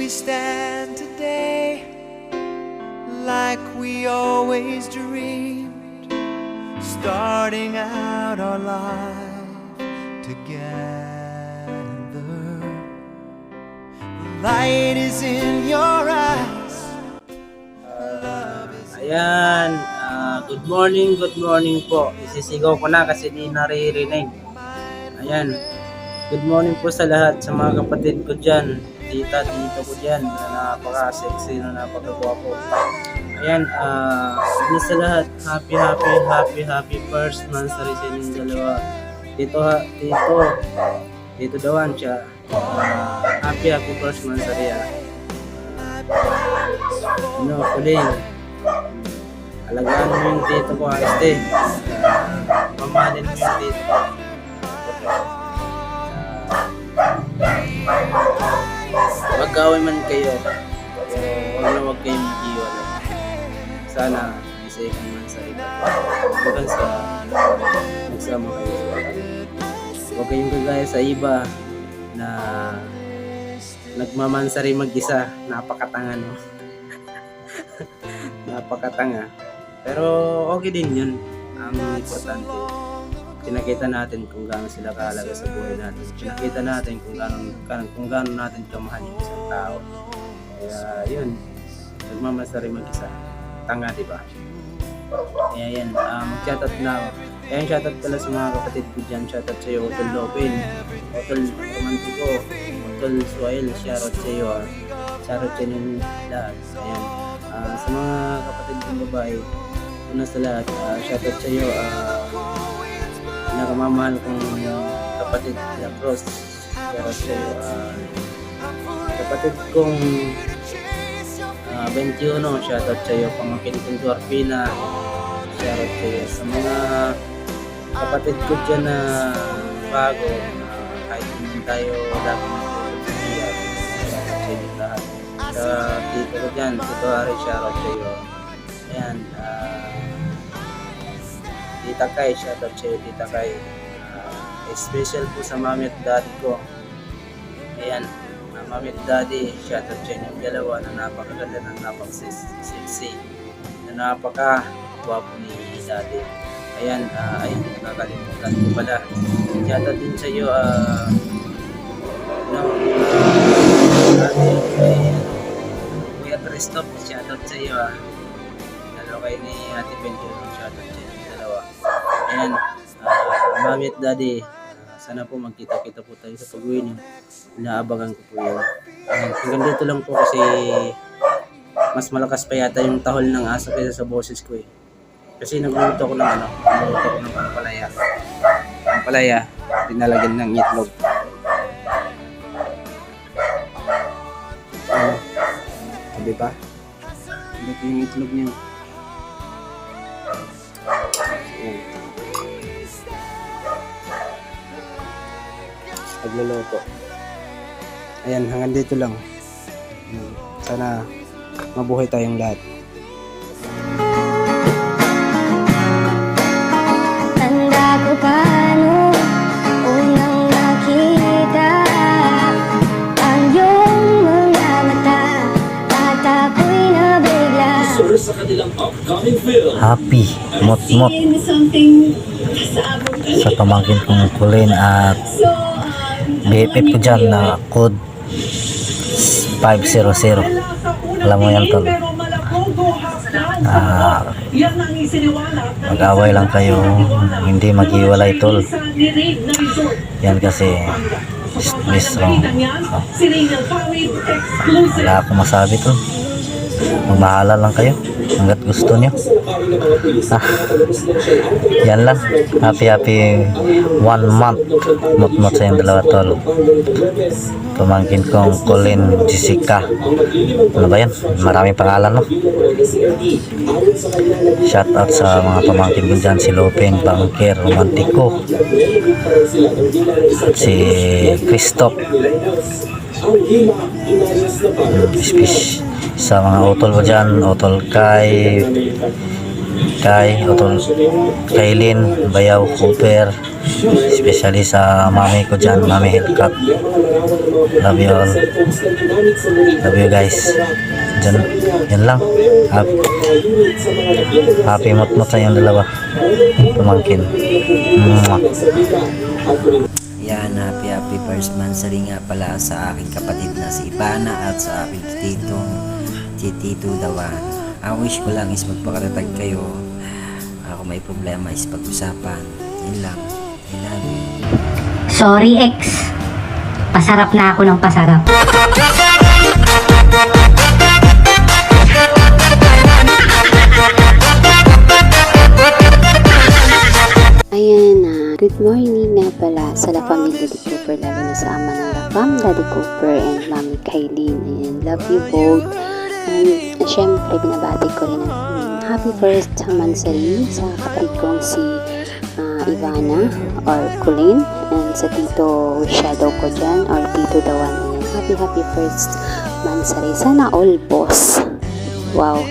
we stand today like we always dreamed, starting out our life together. The light is in your eyes. Ayan, good morning po. Isisigaw ko na kasi di naririnig. Ayan, good morning po sa lahat, sa mga kapatid ko dyan, tita, tito ko dyan, na napaka-sexy, na napaka-guwapo. Ayan, hindi sa lahat, happy first monthsary sa inyong dalawa. Tito Dawan siya. Happy first monthsary. Kuling. Alagaan mo yung tito ko, este. Mamahalin mo yung tito ko. Mag-away man kayo, huwag kayong mag-iwalay. Sana may second monthsary pa. Hanggang sa magsama kayo. Huwag kayong kagaya sa iba na nagmamansari mag-isa. Napakatanga, no? Napakatanga. Pero okay din yun. Ang importante, pinakita natin kung gaano sila kahalaga sa buhay natin. Pinakita natin kung gaano natin kamahal yung isang tao. Kaya yun, nagmamansari mag-isa. Tanga, diba? Kaya yan, mag-shoutout na ako. Kaya yung shoutout pala sa mga kapatid ko dyan. Shoutout sa'yo, Otol Lopin, Otol Romantico, Otol Suail, shoutout sa'yo. Shoutout sa inyo lahat. Ayan. Sa mga kapatid kong babae, una sa lahat, shoutout sa'yo. Nakamamahal kong kapatid na Cross, shoutout sa'yo. Kapatid kong 21, shoutout sa'yo. Pamangkin kong Duarpina, shoutout sa'yo. Sa mga kapatid ko dyan na bago, kahit hindi tayo lagi magpapagsiya, shoutout sa'yo lahat. Sa tito ko dyan, Tito Ari, shoutout sa'yo. Ayan, Tita Kai, shoutout sa'yo, Tita Kai. Special po sa mami at daddy ko. Ayan, mami at daddy, shoutout sa inyong dalawa na napakaganda, na napaka-sexy, na napaka-gwapo ni daddy. Ayan, nakakalimutan ko pala. Shoutout din sa iyo, Kuya Christoph, shoutout sa iyo. Lalo kayo ni Ate Benjo, shoutout sa inyong dalawa. Ayan, mami at daddy, sana po magkita-kita po tayo sa pag-uwi niyo. Inaabangan ko po yun. Hanggang dito lang po kasi mas malakas pa yata yung tahol ng aso kaysa sa boses ko eh. Kasi nagluluto ko ng ampalaya. Ampalaya, dinalagyan ng itlog. Sabi pa? Ito yung itlog niya. Pagluluto. Ayan, hanggang dito lang. Sana mabuhay tayong lahat. Tanda ko paano unang nakita ang iyong mga mata at ako'y nabigla. Happy mot-mot sa pamangkin kong Kulin at BFF ko dyan na code 500. Alam mo yan, tol. Mag-away lang kayo, hindi mag-iwalay, tol. Yan kasi strong. Wala akong masabi, tol. Magmahala lang kayo hanggat gusto nyo. Yan lang. Happy 1 month mot-mot sa yung dalawa, tol. Pamangkin kong Colin Jessica. Ano ba yan? Maraming pangalan, no? Shout out sa mga pamangkin ko dyan, si Lopin, Bangker, Romantico, si Christoph, sa mga utol ko dyan, utol Kai, kay Utol Kailin Bayaw Cooper, especially sa mami ko dyan, Mami Hellcat. Love you all. Love you guys. Dyan, yan lang. Happy mot-mot sa inyong dalawa. Pamangkin. Mwah. Yan, happy first monthsary nga pala sa aking kapatid na si Ipana at sa aking Tito Dawan. Ang wish ko lang is magpakatatag kayo. Kung may problema is pag-usapan. Yun lang. I love you. Sorry, ex. Pasarap na ako ng pasarap. Ayan na, good morning nga pala sa La Familia de Cooper, lalo na sa ama ng La Fam, Daddy Cooper and Mami Kailin. Ayan, love you both. And syempre, binabati ko rin ang happy first monthsary sa kapatid kong si Ivana or Colleen, and sa Tito Shadow ko dyan or Tito Dawan. Ayan, happy first monthsary. Sana all boss. Wow,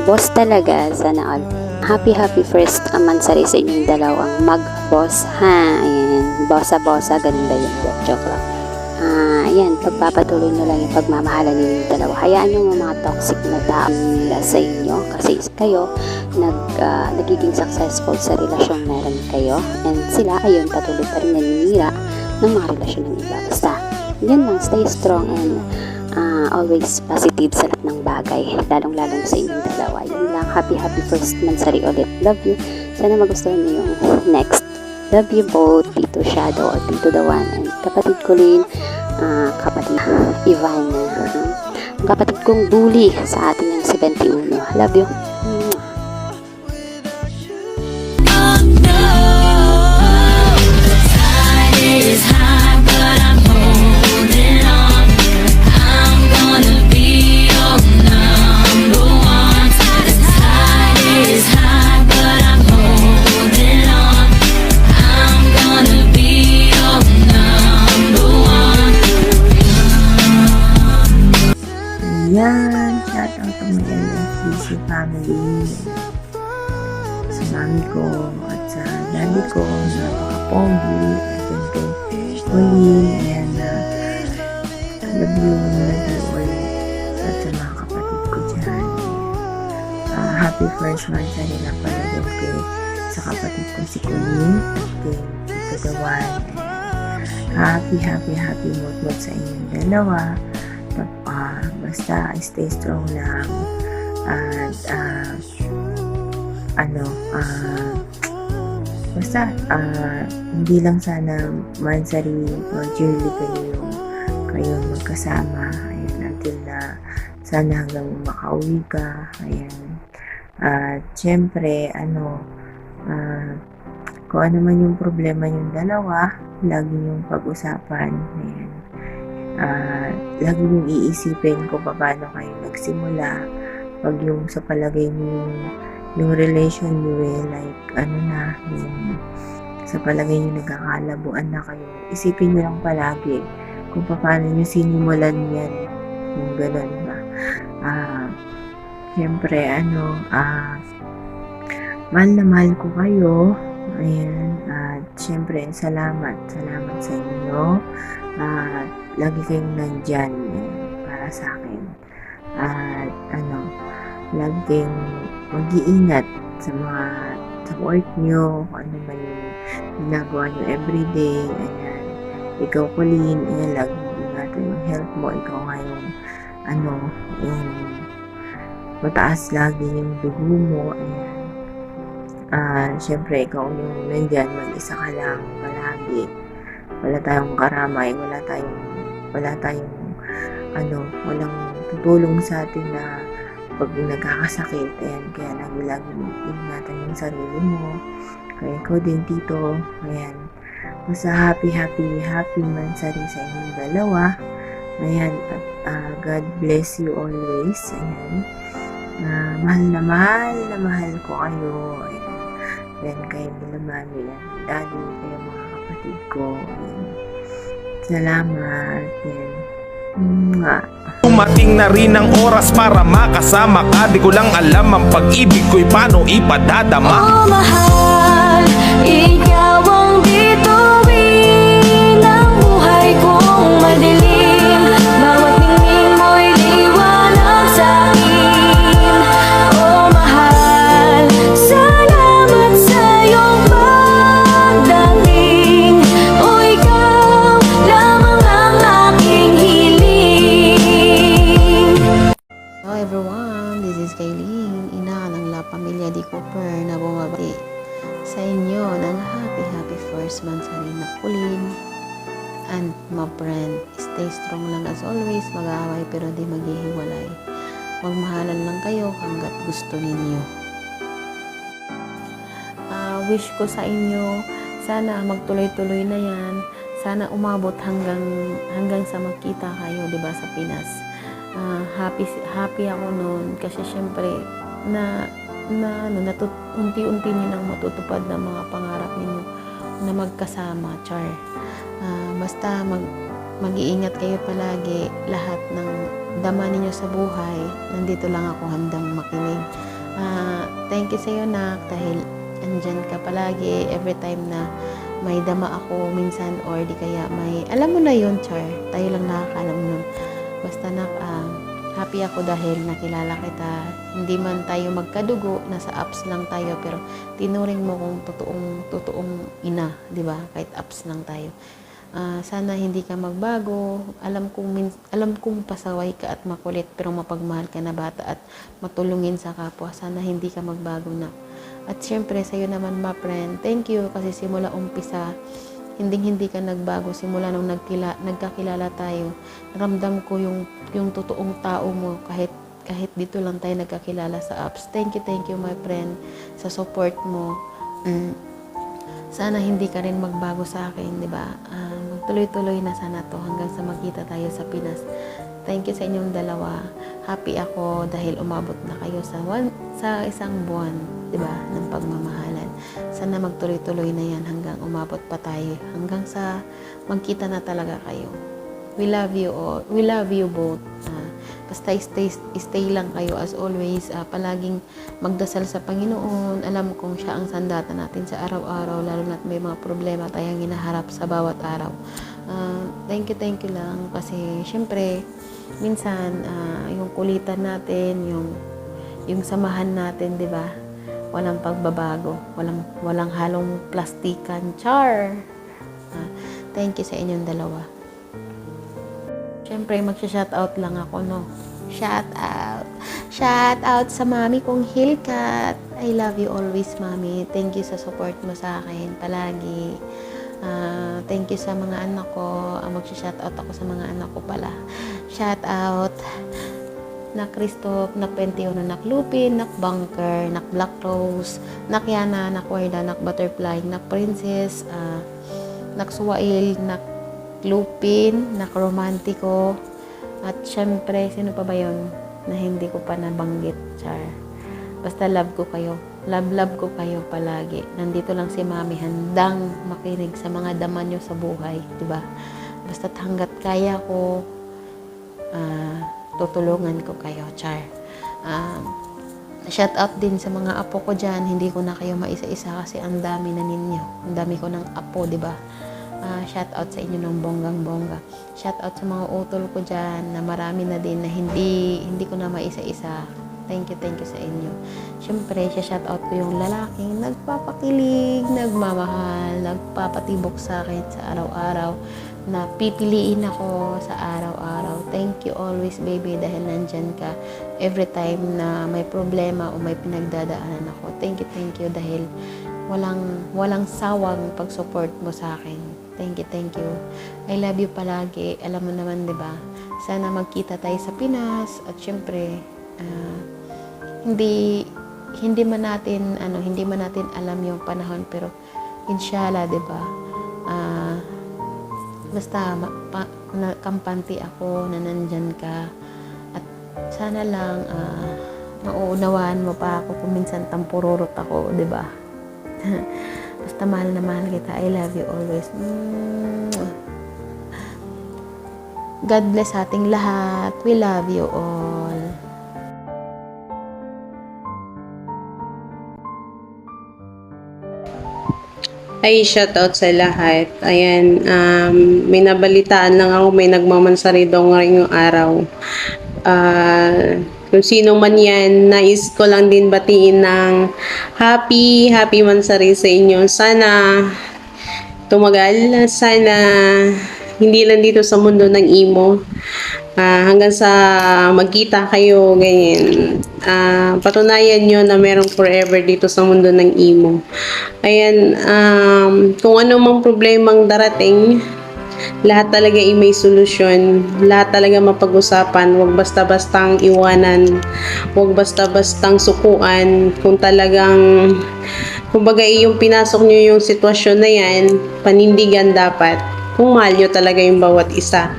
boss talaga. Sana all. Happy first monthsary sa inyong dalawang mag-boss, ha? Ayan, bossa, ganun ba yun? Joke lang. Ayan, pagpapatuloy nyo lang yung pagmamahalan ninyong dalawa. Hayaan nyo mga toxic na tao nila sa inyo kasi kayo nagiging successful sa relasyon meron kayo, and sila ayun patuloy pa rin naninira ng mga relasyon ng iba. Basta, yan lang, stay strong and always positive sa lahat ng bagay, lalong-lalo sa inyong dalawa. Yun lang, happy first monthsary ulit. Love you. Sana magustuhan niyo yung next. Love you both, Tito Shadow or Tito Dawan, and kapatid ko rin, kapatid Ivana, ang kapatid kong bully sa ating yung 71. Love you. Yan, shout out to my LFBC family, sa mami ko at sa daddy ko, napaka-pogi, at yun kay Colleen, ayan na, love you ulit, at sa mga kapatid ko dyan. Happy first monthsary na pala din kay sa kapatid ko si Colleen at kay Tito Dawan. Happy mot-mot sa inyong dalawa. Basta stay strong lang at basta hindi lang sana monthsary or yearly kayo magkasama, ayan, until na sana hanggang makauwi ka, ayan. At syempre kung ano man yung problema yung dalawa, lagi yung pag-usapan, ayan. Lagi mong iisipin kung paano kayo nagsimula, pag yung sa palagay mo yung relation nyo like yung sa palagay nyo nagkakalabuan na kayo, isipin nyo lang palagi kung paano nyo sinimulan yan, yung gano'n ba. Syempre mahal na mahal ko kayo, ayan, at syempre salamat sa inyo, at lagi kayong nandyan para sa akin, at lagi kayong mag-iingat sa work nyo, kung ano man yung ginagawa nyo everyday, ayan. Ikaw, Colleen, ayan, lagi ingatan yung health mo, ikaw nga yung yung mataas lagi yung dugo mo, ayan. Syempre, ikaw yung nandyan, mag-isa ka lang palagi, wala tayong karamay, walang tutulong sa atin na pag nagkakasakit, ayan, kaya lagi mong ingatan yung sarili mo, kaya ikaw din, Tito, ayan, basta happy monthsary sa inyong dalawa, ayan, at God bless you always, ayan, mahal na mahal ko kayo, ayan, kayo nila mami and daddy, kayo mga kapatid ko, ayan. Salamat, ayan. Mwah. Dumating na rin ang oras para makasama ka. Di ko lang alam ang pag-ibig ko'y paano ipadadama. Oh mahal, ikaw ang bituin ng buhay kong madilim. Bawat ningning mo'y liwanag sa'kin. Oh mahal, salamat sa iyong pagdating. O ikaw lamang ang aking hiling. Hello everyone, this is Kaylin, ina ng La Pamilya Di Cooper na bumabati sa inyo ng happy first month sa rin na Pauline and my friend. Stay strong lang as always, mag-aaway pero di maghihiwalay. Magmahalan lang kayo hanggat gusto ninyo. Wish ko sa inyo, sana magtuloy-tuloy na yan. Sana umabot hanggang sa magkita kayo, di ba, sa Pinas. Happy ako noon kasi syempre unti-unti niyo nang matutupad ng mga pangarap ninyo na magkasama, char. Basta mag-iingat kayo palagi. Lahat ng dama ninyo sa buhay, nandito lang ako handang makinig. Thank you sa iyo, nak, dahil andyan ka palagi every time na may dama ako minsan or di kaya may, alam mo na yun, char. Tayo lang nakakalam nun. Basta nak, happy ako dahil nakilala kita. Hindi man tayo magkadugo, nasa apps lang tayo, pero tinuring mo kung totoong ina, di ba? Kahit apps lang tayo. Sana hindi ka magbago. Alam kong pasaway ka at makulit, pero mapagmahal ka na bata at matulungin sa kapwa. Sana hindi ka magbago na. At syempre, sa'yo naman, my friend, thank you kasi simula umpisa, hindi ka nagbago simula nung nagkakilala tayo. Ramdam ko yung totoong tao mo kahit dito lang tayo nagkakilala sa apps. Thank you my friend sa support mo. Sana hindi ka rin magbago sa akin, di ba? Magtuloy-tuloy na sana to hanggang sa magkita tayo sa Pinas. Thank you sa inyong dalawa. Happy ako dahil umabot na kayo sa isang buwan, di ba, ng pagmamahalan. Sana magtuloy-tuloy na yan hanggang umabot pa tayo, hanggang sa magkita na talaga kayo. We love you all. We love you both. Basta stay lang kayo as always. Palaging magdasal sa Panginoon. Alam kong siya ang sandata natin sa araw-araw, lalo na't may mga problema tayong hinaharap sa bawat araw. Thank you lang kasi syempre minsan yung kulitan natin, yung samahan natin, di ba? Walang pagbabago, walang halong plastikan, char. Thank you sa inyong dalawa. Syempre magsha-shoutout lang ako, no. Shout out sa mami kong Hilkat. I love you always, mami. Thank you sa support mo sa akin palagi. Thank you sa mga anak ko. Magsha-shoutout ako sa mga anak ko pala. Shout out nak Christoph, nak 21, nak Lupin, nak Bunker, nak Black Rose, nak Yana, nak Warda, nak Butterfly, nak Princess, nak Suwail, nak Lupin, nak Romantiko, at syempre, sino pa ba yun na hindi ko pa nabanggit, char. Basta love ko kayo. Love ko kayo palagi. Nandito lang si Mami, handang makinig sa mga dama nyo sa buhay, di ba? Basta hanggat kaya ko, tutulungan ko kayo, char. Shout out din sa mga apo ko dyan. Hindi ko na kayo maisa-isa kasi ang dami na ninyo. Ang dami ko ng apo, di ba? Shout out sa inyo ng bonggang-bongga. Shout out sa mga utol ko dyan na marami na din na hindi ko na maisa-isa. Thank you sa inyo. Siyempre, shout out ko yung lalaking nagpapakilig, nagmamahal, nagpapatibok sa akin sa araw-araw, na pipiliin ako sa araw-araw. Thank you always, baby, dahil nandyan ka every time na may problema o may pinagdadaanan ako. Thank you dahil walang sawang pag-support mo sa akin. Thank you. I love you palagi. Alam mo naman, 'di ba? Sana magkita tayo sa Pinas at syempre hindi man natin alam yung panahon, pero inshallah, 'di ba? Basta kampante ako na nandyan ka at sana lang mauunawaan mo pa ako kung minsan tampururot ako, 'di ba? Basta mahal na mahal kita. I love you always. God bless sa ating lahat. We love you all. Ay, shoutout sa lahat. Ayan, may nabalitaan lang ako, may nagmamansari daw ngayong araw. Kung sino man yan, nais ko lang din batiin ng happy mansari sa inyo. Sana tumagal, sana hindi lang dito sa mundo ng imo. Hanggang sa magkita kayo, ganyan. Patunayan nyo na merong forever dito sa mundo ng imo. Ayan, kung ano mang problemang darating, lahat talaga ay may solusyon. Lahat talaga mapag-usapan. Huwag basta-bastang iwanan. Huwag basta-bastang sukuan. Kung talagang, kumbaga yung pinasok nyo yung sitwasyon na yan, panindigan dapat. Kung mahal nyo talaga yung bawat isa.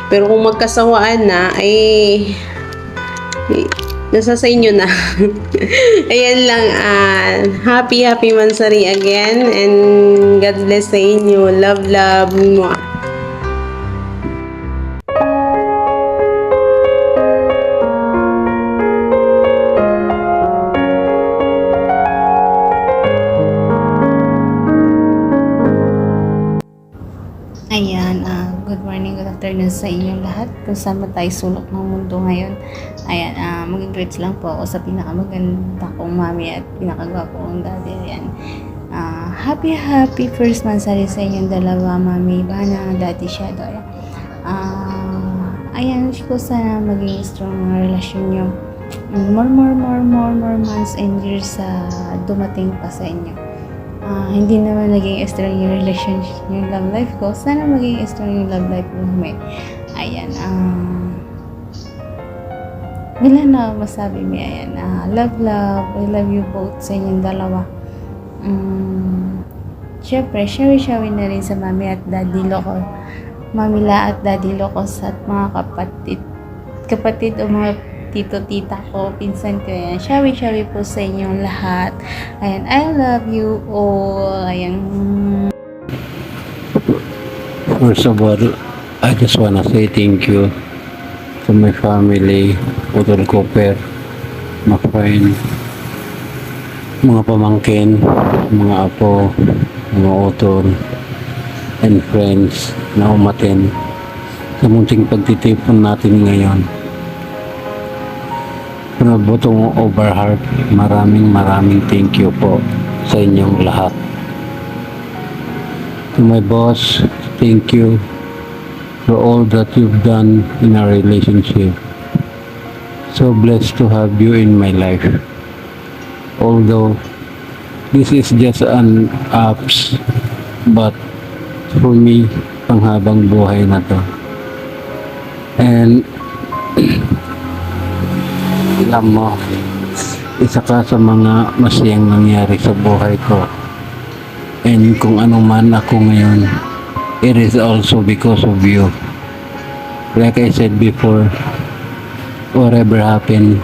Pero kung magkasawaan na, ay nasa sa inyo na. Ayan lang. Happy mansari again. And God bless sa inyo. Love. Mwah. Ayan, good morning, good afternoon sa inyong lahat. Kung saan man tayo sulok ng mundo ngayon. Ayan, mag-greets lang po ako sa pinakamaganda kong mami at pinakagwapo kong daddy. Ayan, happy first mansari sa inyong dalawa, mami Bana, daddy Shadow. Ayan, wish ko sana maging strong ang relasyon nyo. More months and years dumating pa sa inyo. Hindi naman naging strong yung relationship, yung love life ko. Sana maging strong yung love life ko. Ayan, wala na masabi mo. Ayan, love, I love you both sa inyong dalawa. Syempre, shawi na rin sa mami at daddy Loco. Mamila at daddy Locos at mga kapatid o mga tito-tita ko, pinsan ko yan. Shawi po sa inyong lahat. Ayan, I love you all. Ayan. First of all, I just wanna say thank you to my family, Utol Cooper, my friend, mga pamangkin, mga apo, mga utol, and friends na umaten sa munting pagtitipon natin ngayon. From the bottom of our heart, maraming thank you po sa inyong lahat. To my boss, thank you for all that you've done in our relationship. So blessed to have you in my life. Although this is just an apps, but for me, panghabang buhay na to. And alam mo, isa ka sa mga masayang nangyari sa buhay ko. And kung ano man ako ngayon, it is also because of you. Like I said before, whatever happened,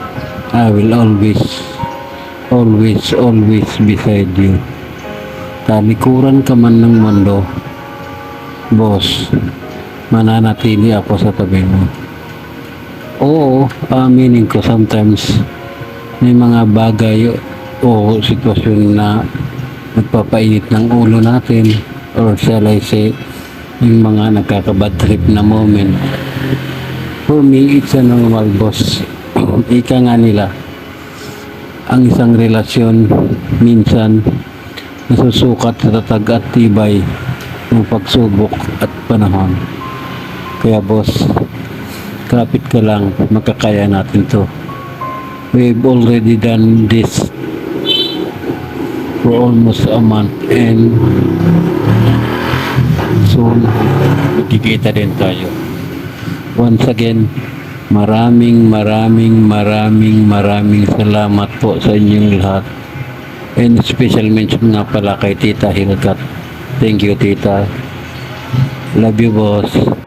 I will always beside you. Talikuran ka man ng mundo, boss, mananatili ako sa tabi mo. Oo, aminin ko sometimes may mga bagay o sitwasyon na nagpapainit ng ulo natin, or shall I say, yung mga nagkakabad trip na moment. For me, it's a normal, boss. Ika nga nila, ang isang relasyon minsan nasusukat sa tatag at tibay ng pagsubok at panahon. Kaya boss, kapit ka lang, makakaya natin to. We've already done this for almost a month, and soon magkikita din tayo. Once again, maraming salamat po sa inyong lahat. And special mention nga pala kay Tita Hilgat. Thank you, Tita. Love you, boss.